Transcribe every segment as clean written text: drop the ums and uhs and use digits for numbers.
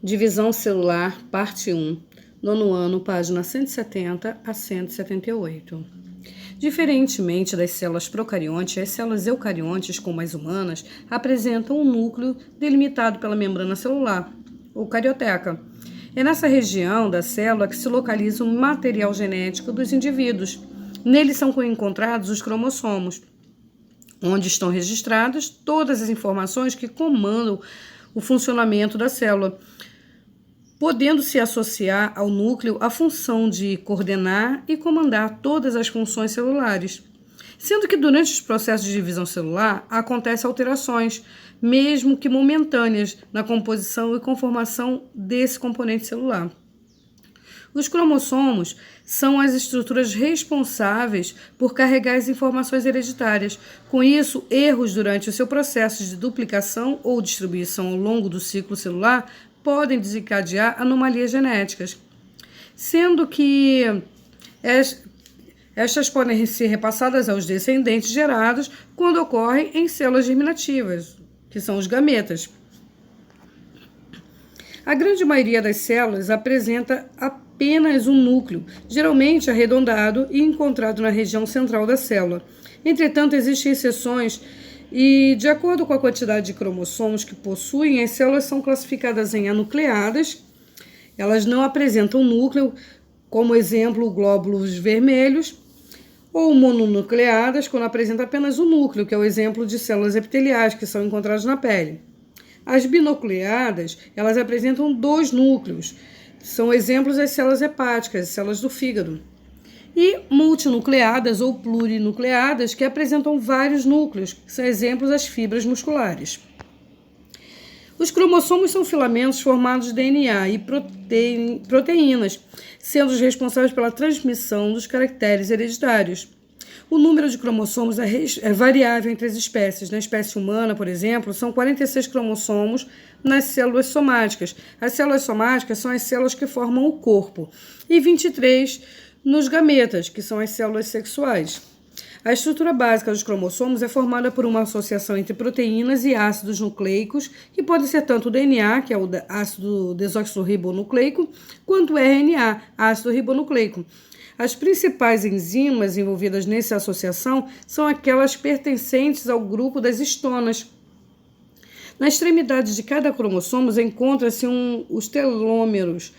Divisão celular, parte 1, nono ano, página 170 a 178. Diferentemente das células procariontes, as células eucariontes, como as humanas, apresentam um núcleo delimitado pela membrana celular, ou carioteca. É nessa região da célula que se localiza o material genético dos indivíduos. Nele são encontrados os cromossomos, onde estão registradas todas as informações que comandam o funcionamento da célula, podendo-se associar ao núcleo a função de coordenar e comandar todas as funções celulares. Sendo que durante os processos de divisão celular acontecem alterações, mesmo que momentâneas, na composição e conformação desse componente celular. Os cromossomos são as estruturas responsáveis por carregar as informações hereditárias. Com isso, erros durante o seu processo de duplicação ou distribuição ao longo do ciclo celular podem desencadear anomalias genéticas, sendo que estas podem ser repassadas aos descendentes gerados quando ocorrem em células germinativas, que são os gametas. A grande maioria das células apresenta apenas um núcleo, geralmente arredondado e encontrado na região central da célula. Entretanto, existem exceções e, de acordo com a quantidade de cromossomos que possuem, as células são classificadas em anucleadas. Elas não apresentam núcleo, como exemplo, glóbulos vermelhos, ou mononucleadas, quando apresenta apenas um núcleo, que é o exemplo de células epiteliais, que são encontradas na pele. As binucleadas, elas apresentam dois núcleos, são exemplos das células hepáticas, células do fígado. E multinucleadas ou plurinucleadas, que apresentam vários núcleos, que são exemplos das fibras musculares. Os cromossomos são filamentos formados de DNA e proteínas, sendo os responsáveis pela transmissão dos caracteres hereditários. O número de cromossomos é variável entre as espécies. Na espécie humana, por exemplo, são 46 cromossomos nas células somáticas. As células somáticas são as células que formam o corpo, e 23 nos gametas, que são as células sexuais. A estrutura básica dos cromossomos é formada por uma associação entre proteínas e ácidos nucleicos, que podem ser tanto o DNA, que é o ácido desoxirribonucleico, quanto o RNA, ácido ribonucleico. As principais enzimas envolvidas nessa associação são aquelas pertencentes ao grupo das histonas. Na extremidade de cada cromossomo encontra-se os telômeros,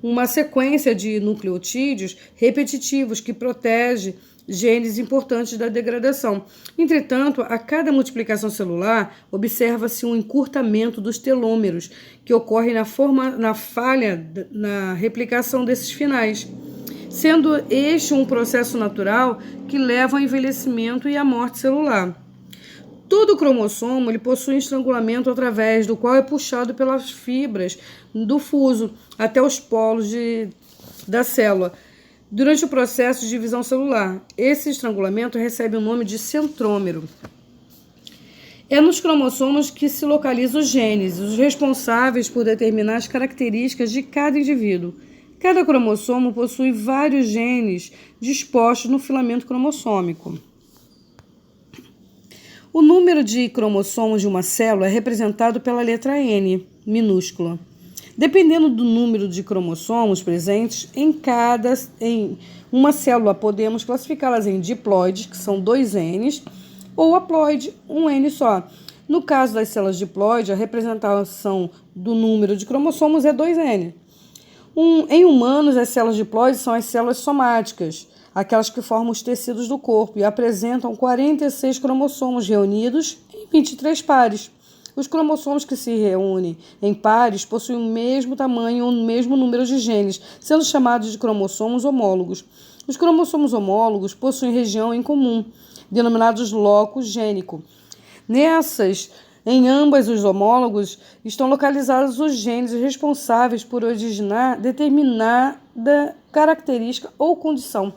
uma sequência de nucleotídeos repetitivos que protege genes importantes da degradação. Entretanto, a cada multiplicação celular, observa-se um encurtamento dos telômeros, que ocorre na falha na replicação desses finais, sendo este um processo natural que leva ao envelhecimento e à morte celular. Todo cromossomo ele possui um estrangulamento através do qual é puxado pelas fibras do fuso até os polos da célula durante o processo de divisão celular. Esse estrangulamento recebe o nome de centrômero. É nos cromossomos que se localizam os genes, os responsáveis por determinar as características de cada indivíduo. Cada cromossomo possui vários genes dispostos no filamento cromossômico. O número de cromossomos de uma célula é representado pela letra N, minúscula. Dependendo do número de cromossomos presentes em uma célula, podemos classificá-las em diploides, que são 2 Ns, ou haploide, um N só. No caso das células diploide, a representação do número de cromossomos é 2N. Em humanos, as células diploides são as células somáticas, aquelas que formam os tecidos do corpo, e apresentam 46 cromossomos reunidos em 23 pares. Os cromossomos que se reúnem em pares possuem o mesmo tamanho ou o mesmo número de genes, sendo chamados de cromossomos homólogos. Os cromossomos homólogos possuem região em comum, denominados locus gênico. Em ambas os homólogos estão localizados os genes responsáveis por originar determinada característica ou condição.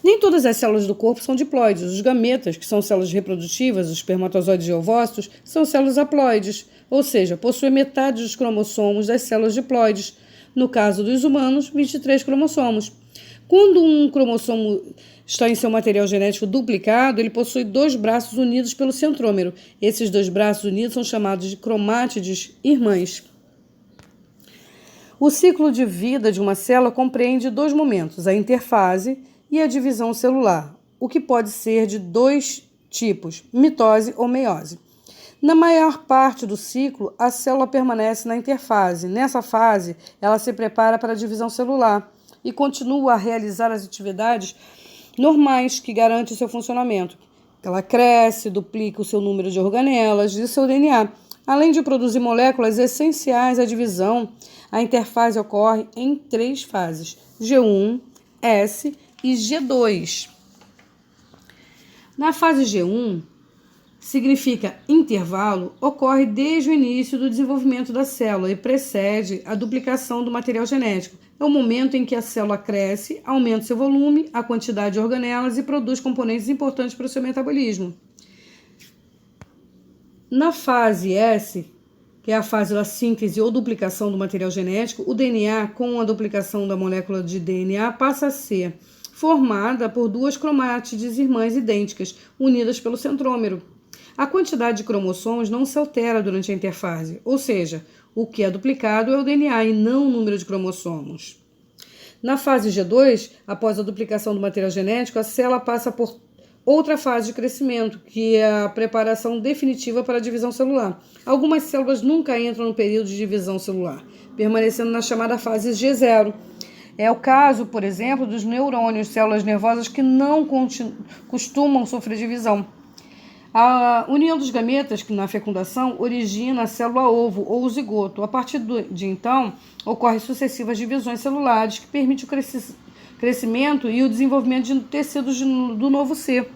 Nem todas as células do corpo são diploides. Os gametas, que são células reprodutivas, os espermatozoides e ovócitos, são células haploides, ou seja, possuem metade dos cromossomos das células diploides. No caso dos humanos, 23 cromossomos. Quando um cromossomo está em seu material genético duplicado, ele possui 2 braços unidos pelo centrômero. Esses 2 braços unidos são chamados de cromátides irmãs. O ciclo de vida de uma célula compreende dois momentos, a interfase e a divisão celular, o que pode ser de dois tipos, mitose ou meiose. Na maior parte do ciclo, a célula permanece na interfase. Nessa fase, ela se prepara para a divisão celular e continua a realizar as atividades normais que garantem o seu funcionamento. Ela cresce, duplica o seu número de organelas e seu DNA. Além de produzir moléculas essenciais à divisão, a interfase ocorre em 3 fases, G1, S e G2. Na fase G1, significa intervalo, ocorre desde o início do desenvolvimento da célula e precede a duplicação do material genético. É o momento em que a célula cresce, aumenta seu volume, a quantidade de organelas e produz componentes importantes para o seu metabolismo. Na fase S, que é a fase da síntese ou duplicação do material genético, o DNA, com a duplicação da molécula de DNA, passa a ser formada por 2 cromátides irmãs idênticas, unidas pelo centrômero. A quantidade de cromossomos não se altera durante a interfase, ou seja, o que é duplicado é o DNA e não o número de cromossomos. Na fase G2, após a duplicação do material genético, a célula passa por outra fase de crescimento, que é a preparação definitiva para a divisão celular. Algumas células nunca entram no período de divisão celular, permanecendo na chamada fase G0. É o caso, por exemplo, dos neurônios, células nervosas que não costumam sofrer divisão. A união dos gametas, que na fecundação origina a célula-ovo ou o zigoto. A partir de então, ocorrem sucessivas divisões celulares que permitem o crescimento e o desenvolvimento de tecidos do novo ser.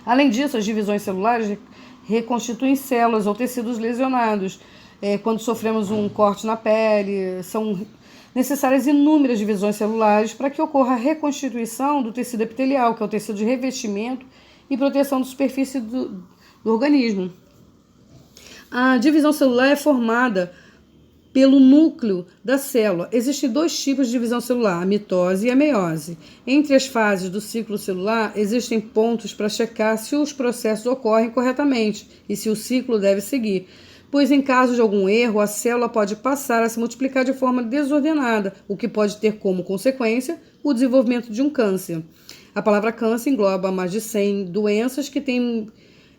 Além disso, as divisões celulares reconstituem células ou tecidos lesionados. Quando sofremos um corte na pele, são necessárias inúmeras divisões celulares para que ocorra a reconstituição do tecido epitelial, que é o tecido de revestimento e proteção da superfície do organismo. A divisão celular é formada pelo núcleo da célula. Existem 2 tipos de divisão celular, a mitose e a meiose. Entre as fases do ciclo celular, existem pontos para checar se os processos ocorrem corretamente e se o ciclo deve seguir, pois em caso de algum erro, a célula pode passar a se multiplicar de forma desordenada, o que pode ter como consequência o desenvolvimento de um câncer. A palavra câncer engloba mais de 100 doenças que têm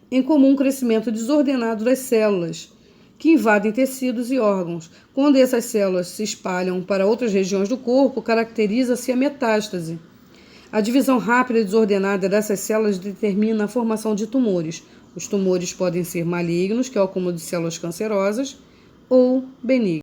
em comum o crescimento desordenado das células, que invadem tecidos e órgãos. Quando essas células se espalham para outras regiões do corpo, caracteriza-se a metástase. A divisão rápida e desordenada dessas células determina a formação de tumores. Os tumores podem ser malignos, que é o acúmulo de células cancerosas, ou benignos.